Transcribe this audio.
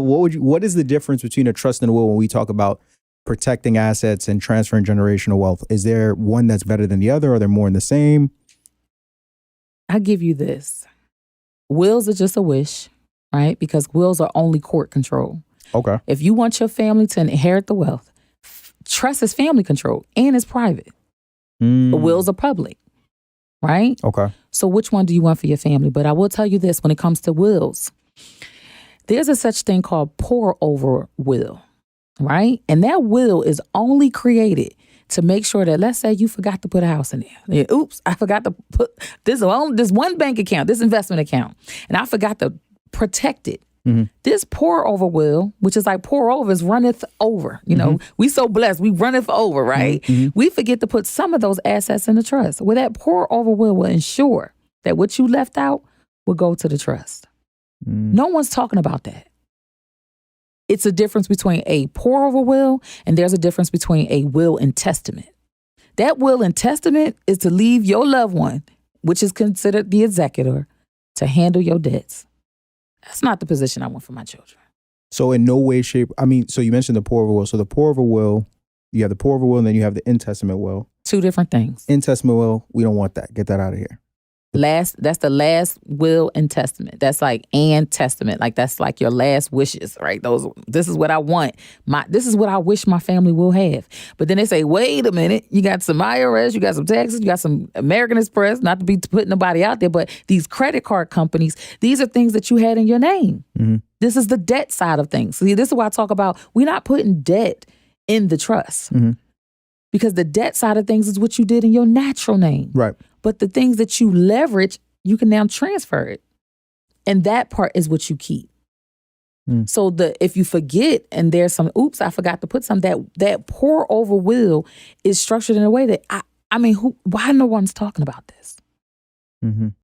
What is the difference between a trust and a will when we talk about protecting assets and transferring generational wealth? Is there one that's better than the other? Are there more in the same? I give you this. Wills are just a wish, right? Because wills are only court control. Okay. If you want your family to inherit the wealth, trust is family control and it's private. The wills are public, right? Okay. So which one do you want for your family? But I will tell you this, when it comes to wills, there's a such thing called pour over will, right? And that will is only created to make sure that, let's say you forgot to put a house in there. Oops, I forgot to put this one bank account, this investment account, and I forgot to protect it. Mm-hmm. This pour over will, which is like pour over, is runneth over. You know, we so blessed, we runneth over, right? Mm-hmm. We forget to put some of those assets in the trust. Well, that pour over will ensure that what you left out will go to the trust. No one's talking about that. It's a difference between a pour over will and there's a difference between a will and testament. That will and testament is to leave your loved one, which is considered the executor, to handle your debts. That's not the position I want for my children. So in no way, shape, so you mentioned the pour over will. So the pour over will, you have the pour over will and then you have the intestament will. Two different things. Intestament will, we don't want that. Get that out of here. That's the last will and testament. That's like and testament. Like that's like your last wishes, right? This is what I want. This is what I wish my family will have. But then they say, wait a minute, you got some IRS, you got some taxes, you got some American Express, not to be putting nobody out there, but these credit card companies, these are things that you had in your name. Mm-hmm. This is the debt side of things. See, this is why I talk about we're not putting debt in the trust. Mm-hmm. Because the debt side of things is what you did in your natural name. Right. But the things that you leverage, you can now transfer it. And that part is what you keep. So if you forget and there's some, oops, I forgot to put some, that pour over will is structured in a way that, why no one's talking about this? Mm-hmm.